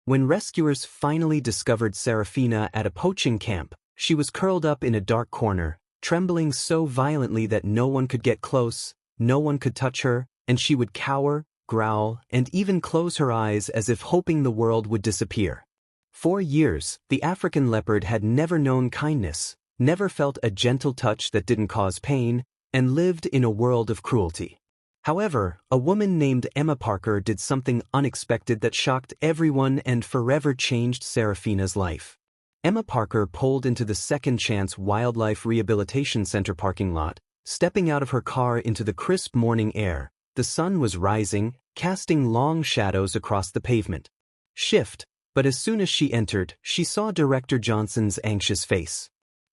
When rescuers finally discovered Serafina at a poaching camp, she was curled up in a dark corner, trembling so violently that no one could get close, no one could touch her, and she would cower, growl, and even close her eyes as if hoping the world would disappear. For years, the African leopard had never known kindness, never felt a gentle touch that didn't cause pain, and lived in a world of cruelty. However, a woman named Emma Parker did something unexpected that shocked everyone and forever changed Serafina's life. Emma Parker pulled into the Second Chance Wildlife Rehabilitation Center parking lot, stepping out of her car into the crisp morning air. The sun was rising, casting long shadows across the pavement. Shift, but as soon as she entered, she saw Director Johnson's anxious face.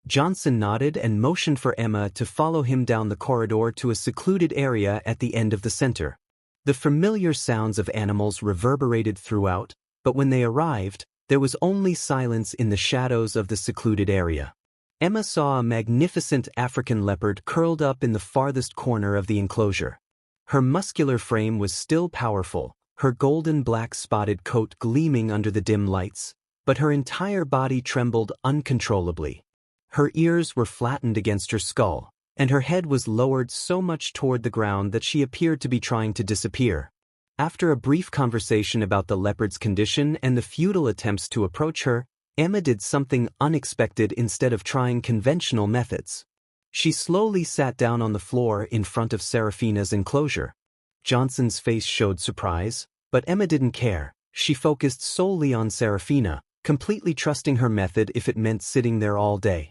Johnson nodded and motioned for Emma to follow him down the corridor to a secluded area at the end of the center. The familiar sounds of animals reverberated throughout, but when they arrived, there was only silence in the shadows of the secluded area. Emma saw a magnificent African leopard curled up in the farthest corner of the enclosure. Her muscular frame was still powerful, her golden black spotted coat gleaming under the dim lights, but her entire body trembled uncontrollably. Her ears were flattened against her skull, and her head was lowered so much toward the ground that she appeared to be trying to disappear. After a brief conversation about the leopard's condition and the futile attempts to approach her, Emma did something unexpected instead of trying conventional methods. She slowly sat down on the floor in front of Serafina's enclosure. Johnson's face showed surprise, but Emma didn't care. She focused solely on Serafina, completely trusting her method if it meant sitting there all day.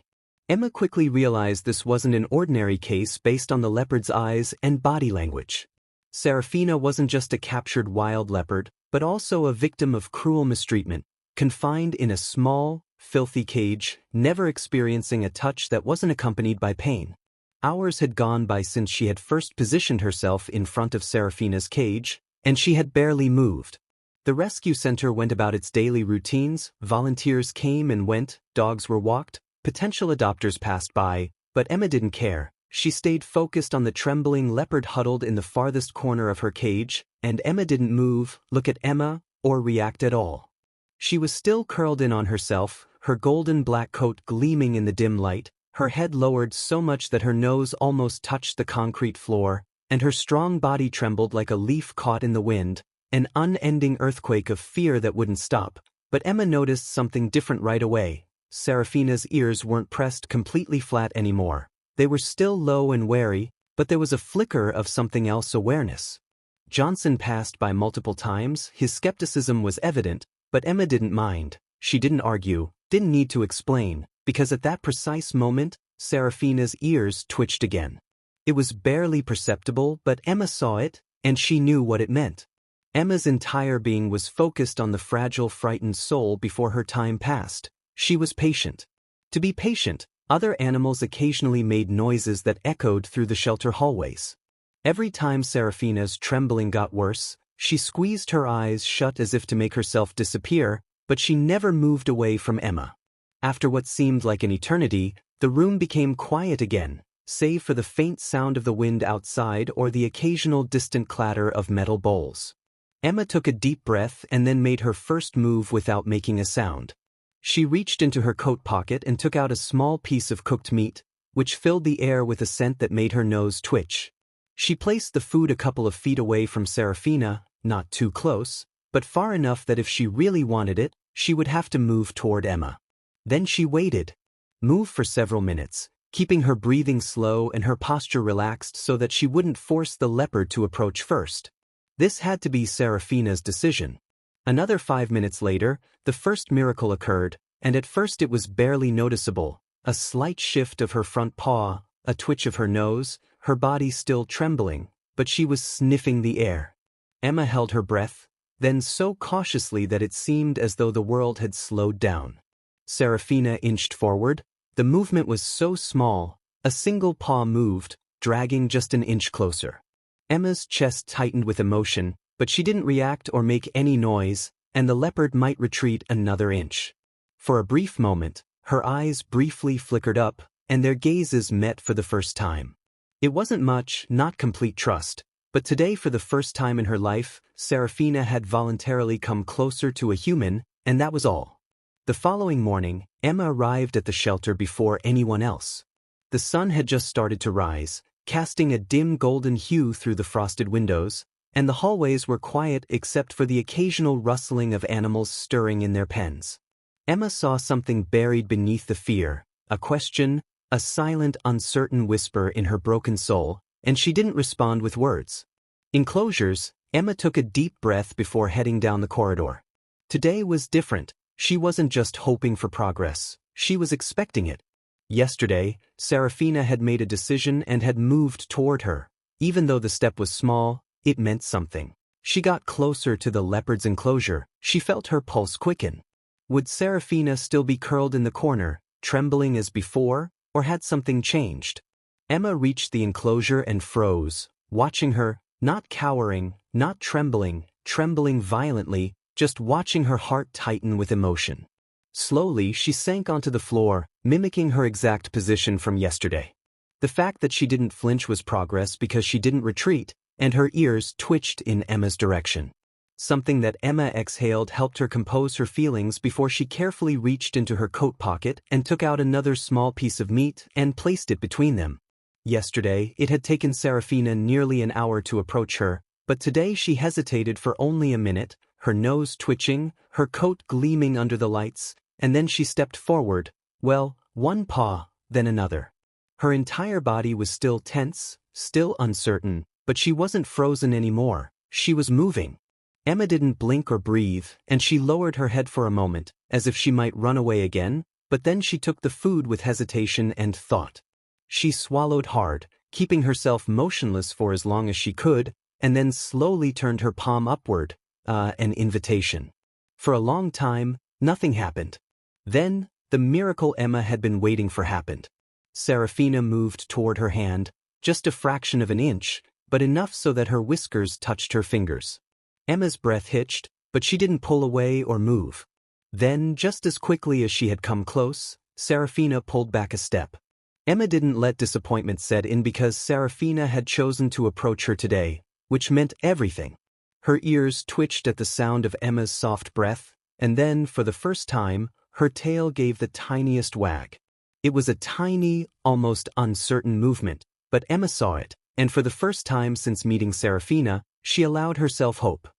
Emma quickly realized this wasn't an ordinary case based on the leopard's eyes and body language. Serafina wasn't just a captured wild leopard, but also a victim of cruel mistreatment, confined in a small, filthy cage, never experiencing a touch that wasn't accompanied by pain. Hours had gone by since she had first positioned herself in front of Serafina's cage, and she had barely moved. The rescue center went about its daily routines, volunteers came and went, dogs were walked, potential adopters passed by, but Emma didn't care. She stayed focused on the trembling leopard huddled in the farthest corner of her cage, and Emma didn't move, look at Emma, or react at all. She was still curled in on herself, her golden black coat gleaming in the dim light, her head lowered so much that her nose almost touched the concrete floor, and her strong body trembled like a leaf caught in the wind, an unending earthquake of fear that wouldn't stop. But Emma noticed something different right away. Serafina's ears weren't pressed completely flat anymore. They were still low and wary, but there was a flicker of something else: awareness. Johnson passed by multiple times, his skepticism was evident, but Emma didn't mind. She didn't argue, didn't need to explain, because at that precise moment, Serafina's ears twitched again. It was barely perceptible, but Emma saw it, and she knew what it meant. Emma's entire being was focused on the fragile, frightened soul before her time passed. She was patient. To be patient, other animals occasionally made noises that echoed through the shelter hallways. Every time Serafina's trembling got worse, she squeezed her eyes shut as if to make herself disappear, but she never moved away from Emma. After what seemed like an eternity, the room became quiet again, save for the faint sound of the wind outside or the occasional distant clatter of metal bowls. Emma took a deep breath and then made her first move without making a sound. She reached into her coat pocket and took out a small piece of cooked meat, which filled the air with a scent that made her nose twitch. She placed the food a couple of feet away from Serafina, not too close, but far enough that if she really wanted it, she would have to move toward Emma. Then she waited. Moved for several minutes, keeping her breathing slow and her posture relaxed so that she wouldn't force the leopard to approach first. This had to be Serafina's decision. Another 5 minutes later, the first miracle occurred, and at first it was barely noticeable. A slight shift of her front paw, a twitch of her nose, her body still trembling, but she was sniffing the air. Emma held her breath, then so cautiously that it seemed as though the world had slowed down. Serafina inched forward. The movement was so small, a single paw moved, dragging just an inch closer. Emma's chest tightened with emotion, but she didn't react or make any noise, and the leopard might retreat another inch. For a brief moment, her eyes briefly flickered up, and their gazes met for the first time. It wasn't much, not complete trust, but today for the first time in her life, Serafina had voluntarily come closer to a human, and that was all. The following morning, Emma arrived at the shelter before anyone else. The sun had just started to rise, casting a dim golden hue through the frosted windows, and the hallways were quiet except for the occasional rustling of animals stirring in their pens. Emma saw something buried beneath the fear, a question, a silent, uncertain whisper in her broken soul, and she didn't respond with words. Enclosures, Emma took a deep breath before heading down the corridor. Today was different. She wasn't just hoping for progress, she was expecting it. Yesterday, Serafina had made a decision and had moved toward her. Even though the step was small, it meant something. She got closer to the leopard's enclosure. She felt her pulse quicken. Would Serafina still be curled in the corner, trembling as before, or had something changed? Emma reached the enclosure and froze, watching her, not cowering, not trembling violently, just watching her heart tighten with emotion. Slowly, she sank onto the floor, mimicking her exact position from yesterday. The fact that she didn't flinch was progress because she didn't retreat, and her ears twitched in Emma's direction. Something that Emma exhaled helped her compose her feelings before she carefully reached into her coat pocket and took out another small piece of meat and placed it between them. Yesterday, it had taken Serafina nearly an hour to approach her, but today she hesitated for only a minute, her nose twitching, her coat gleaming under the lights, and then she stepped forward, well, one paw, then another. Her entire body was still tense, still uncertain, but she wasn't frozen anymore, she was moving. Emma didn't blink or breathe, and she lowered her head for a moment, as if she might run away again, but then she took the food with hesitation and thought. She swallowed hard, keeping herself motionless for as long as she could, and then slowly turned her palm upward, an invitation. For a long time, nothing happened. Then, the miracle Emma had been waiting for happened. Serafina moved toward her hand, just a fraction of an inch, but enough so that her whiskers touched her fingers. Emma's breath hitched, but she didn't pull away or move. Then, just as quickly as she had come close, Serafina pulled back a step. Emma didn't let disappointment set in because Serafina had chosen to approach her today, which meant everything. Her ears twitched at the sound of Emma's soft breath, and then, for the first time, her tail gave the tiniest wag. It was a tiny, almost uncertain movement, but Emma saw it, and for the first time since meeting Serafina, she allowed herself hope.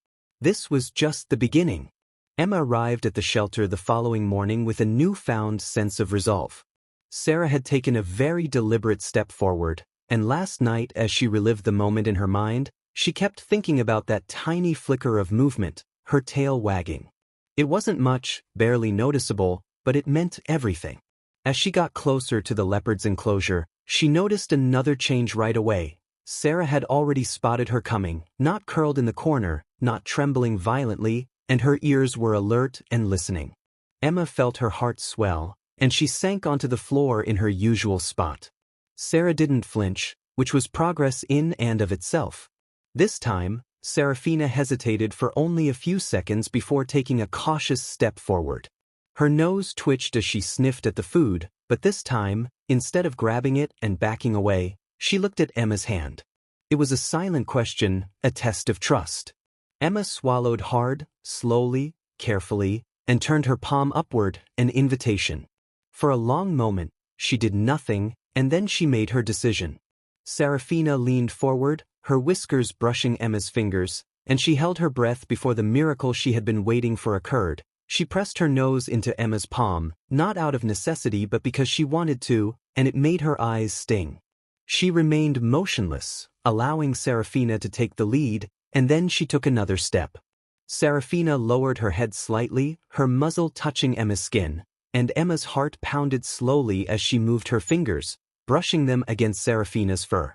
This was just the beginning. Emma arrived at the shelter the following morning with a newfound sense of resolve. Sarah had taken a very deliberate step forward, and last night as she relived the moment in her mind, she kept thinking about that tiny flicker of movement, her tail wagging. It wasn't much, barely noticeable, but it meant everything. As she got closer to the leopard's enclosure, she noticed another change right away. Sarah had already spotted her coming, not curled in the corner, not trembling violently, and her ears were alert and listening. Emma felt her heart swell, and she sank onto the floor in her usual spot. Sarah didn't flinch, which was progress in and of itself. This time, Serafina hesitated for only a few seconds before taking a cautious step forward. Her nose twitched as she sniffed at the food, but this time, instead of grabbing it and backing away, she looked at Emma's hand. It was a silent question, a test of trust. Emma swallowed hard, slowly, carefully, and turned her palm upward, an invitation. For a long moment, she did nothing, and then she made her decision. Serafina leaned forward, her whiskers brushing Emma's fingers, and she held her breath before the miracle she had been waiting for occurred. She pressed her nose into Emma's palm, not out of necessity but because she wanted to, and it made her eyes sting. She remained motionless, allowing Serafina to take the lead, and then she took another step. Serafina lowered her head slightly, her muzzle touching Emma's skin, and Emma's heart pounded slowly as she moved her fingers, brushing them against Serafina's fur.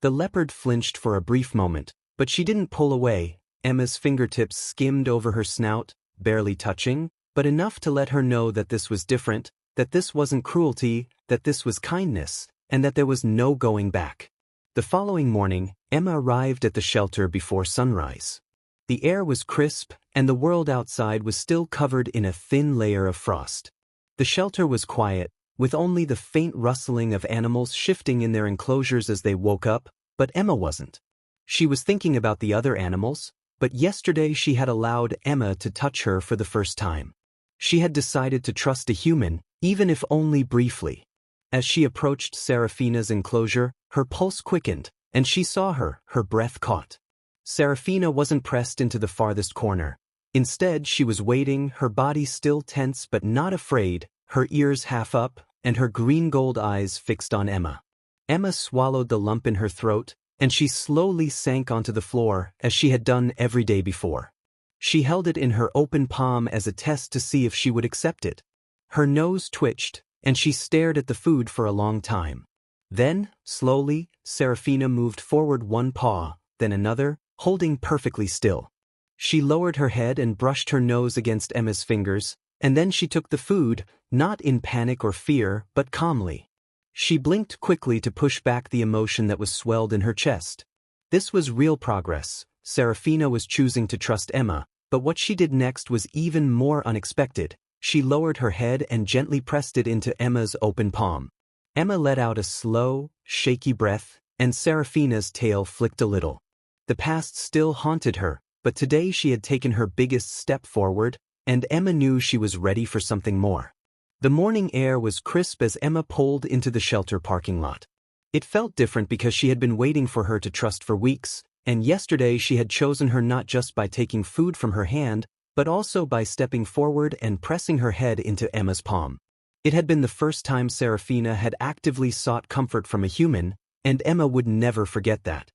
The leopard flinched for a brief moment, but she didn't pull away. Emma's fingertips skimmed over her snout, barely touching, but enough to let her know that this was different, that this wasn't cruelty, that this was kindness, and that there was no going back. The following morning, Emma arrived at the shelter before sunrise. The air was crisp, and the world outside was still covered in a thin layer of frost. The shelter was quiet, with only the faint rustling of animals shifting in their enclosures as they woke up, but Emma wasn't. She was thinking about the other animals, but yesterday she had allowed Emma to touch her for the first time. She had decided to trust a human, even if only briefly. As she approached Serafina's enclosure, her pulse quickened, and she saw her breath caught. Serafina wasn't pressed into the farthest corner. Instead, she was waiting, her body still tense but not afraid, her ears half up, and her green-gold eyes fixed on Emma. Emma swallowed the lump in her throat, and she slowly sank onto the floor, as she had done every day before. She held it in her open palm as a test to see if she would accept it. Her nose twitched, and she stared at the food for a long time. Then, slowly, Serafina moved forward one paw, then another, holding perfectly still. She lowered her head and brushed her nose against Emma's fingers, and then she took the food, not in panic or fear, but calmly. She blinked quickly to push back the emotion that was swelled in her chest. This was real progress. Serafina was choosing to trust Emma, but what she did next was even more unexpected. She lowered her head and gently pressed it into Emma's open palm. Emma let out a slow, shaky breath, and Serafina's tail flicked a little. The past still haunted her, but today she had taken her biggest step forward, and Emma knew she was ready for something more. The morning air was crisp as Emma pulled into the shelter parking lot. It felt different because she had been waiting for her to trust for weeks, and yesterday she had chosen her not just by taking food from her hand, but also by stepping forward and pressing her head into Emma's palm. It had been the first time Serafina had actively sought comfort from a human, and Emma would never forget that.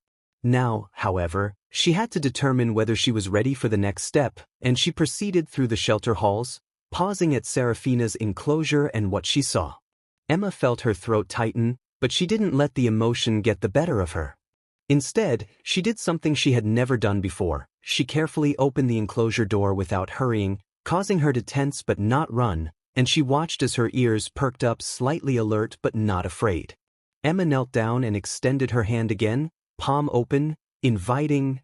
Now, however, she had to determine whether she was ready for the next step, and she proceeded through the shelter halls, pausing at Serafina's enclosure and what she saw. Emma felt her throat tighten, but she didn't let the emotion get the better of her. Instead, she did something she had never done before. She carefully opened the enclosure door without hurrying, causing her to tense but not run, and she watched as her ears perked up, slightly alert but not afraid. Emma knelt down and extended her hand again, palm open, inviting,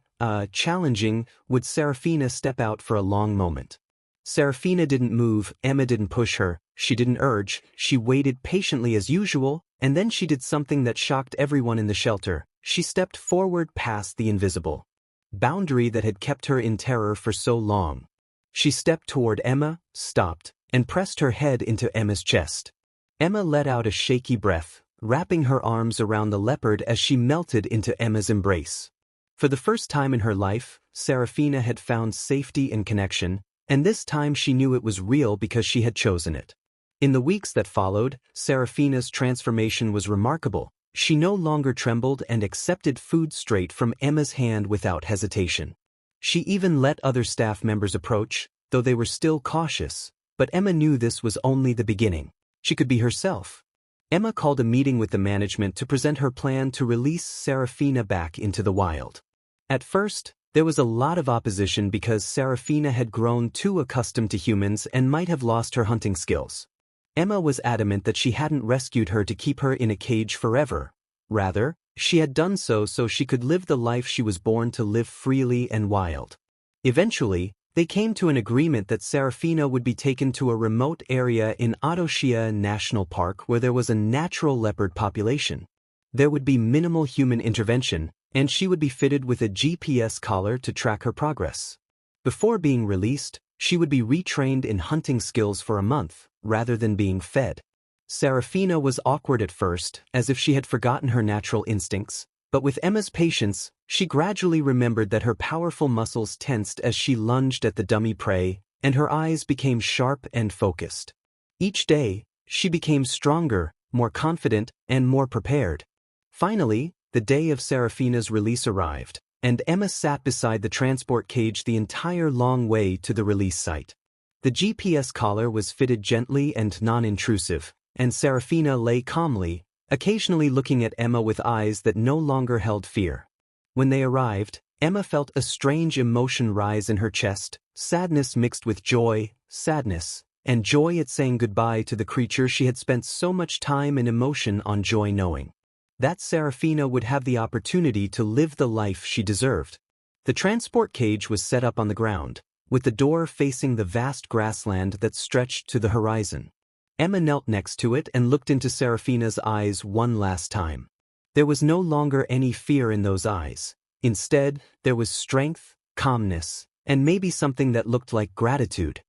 challenging. Would Serafina step out for a long moment? Serafina didn't move, Emma didn't push her, she didn't urge, she waited patiently as usual, and then she did something that shocked everyone in the shelter. She stepped forward past the invisible boundary that had kept her in terror for so long. She stepped toward Emma, stopped, and pressed her head into Emma's chest. Emma let out a shaky breath, wrapping her arms around the leopard as she melted into Emma's embrace. For the first time in her life, Serafina had found safety and connection, and this time she knew it was real because she had chosen it. In the weeks that followed, Serafina's transformation was remarkable. She no longer trembled and accepted food straight from Emma's hand without hesitation. She even let other staff members approach, though they were still cautious, but Emma knew this was only the beginning. She could be herself. Emma called a meeting with the management to present her plan to release Serafina back into the wild. At first, there was a lot of opposition because Serafina had grown too accustomed to humans and might have lost her hunting skills. Emma was adamant that she hadn't rescued her to keep her in a cage forever. Rather, she had done so she could live the life she was born to live, freely and wild. Eventually, they came to an agreement that Serafina would be taken to a remote area in Autoshia National Park where there was a natural leopard population. There would be minimal human intervention, and she would be fitted with a GPS collar to track her progress. Before being released, she would be retrained in hunting skills for a month, rather than being fed. Serafina was awkward at first, as if she had forgotten her natural instincts, but with Emma's patience, she gradually remembered that her powerful muscles tensed as she lunged at the dummy prey, and her eyes became sharp and focused. Each day, she became stronger, more confident, and more prepared. Finally, the day of Serafina's release arrived, and Emma sat beside the transport cage the entire long way to the release site. The GPS collar was fitted gently and non-intrusive, and Serafina lay calmly, occasionally looking at Emma with eyes that no longer held fear. When they arrived, Emma felt a strange emotion rise in her chest, sadness mixed with joy, sadness, and joy at saying goodbye to the creature she had spent so much time and emotion on, joy knowing that Serafina would have the opportunity to live the life she deserved. The transport cage was set up on the ground, with the door facing the vast grassland that stretched to the horizon. Emma knelt next to it and looked into Serafina's eyes one last time. There was no longer any fear in those eyes. Instead, there was strength, calmness, and maybe something that looked like gratitude.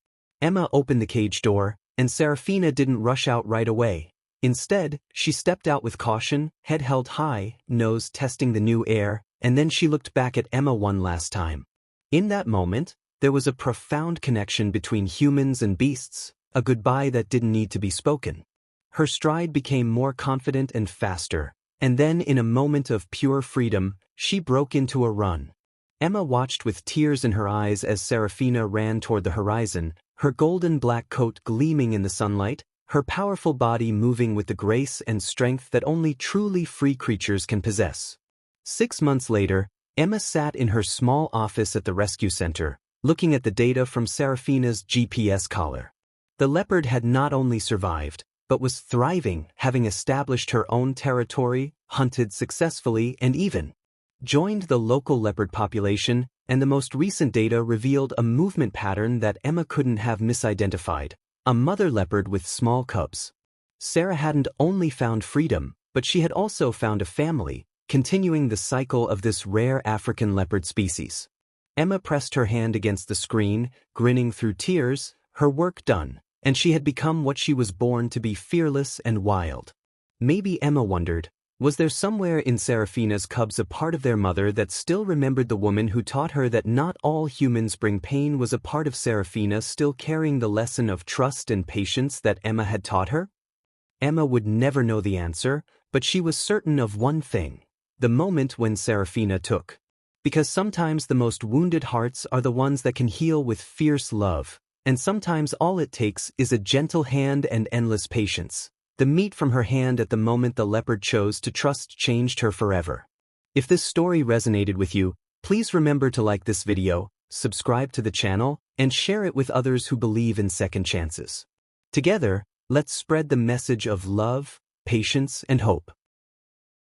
Emma opened the cage door, and Serafina didn't rush out right away. Instead, she stepped out with caution, head held high, nose testing the new air, and then she looked back at Emma one last time. In that moment, there was a profound connection between humans and beasts, a goodbye that didn't need to be spoken. Her stride became more confident and faster, and then in a moment of pure freedom, she broke into a run. Emma watched with tears in her eyes as Serafina ran toward the horizon, her golden black coat gleaming in the sunlight, her powerful body moving with the grace and strength that only truly free creatures can possess. 6 months later, Emma sat in her small office at the rescue center, looking at the data from Serafina's GPS collar. The leopard had not only survived, but was thriving, having established her own territory, hunted successfully, and even joined the local leopard population, and the most recent data revealed a movement pattern that Emma couldn't have misidentified: a mother leopard with small cubs. Sarah hadn't only found freedom, but she had also found a family, continuing the cycle of this rare African leopard species. Emma pressed her hand against the screen, grinning through tears, her work done, and she had become what she was born to be: fearless and wild. Maybe, Emma wondered, was there somewhere in Serafina's cubs a part of their mother that still remembered the woman who taught her that not all humans bring pain? Was a part of Serafina still carrying the lesson of trust and patience that Emma had taught her? Emma would never know the answer, but she was certain of one thing: the moment when Serafina took. Because sometimes the most wounded hearts are the ones that can heal with fierce love, and sometimes all it takes is a gentle hand and endless patience. The meat from her hand at the moment the leopard chose to trust changed her forever. If this story resonated with you, please remember to like this video, subscribe to the channel, and share it with others who believe in second chances. Together, let's spread the message of love, patience, and hope.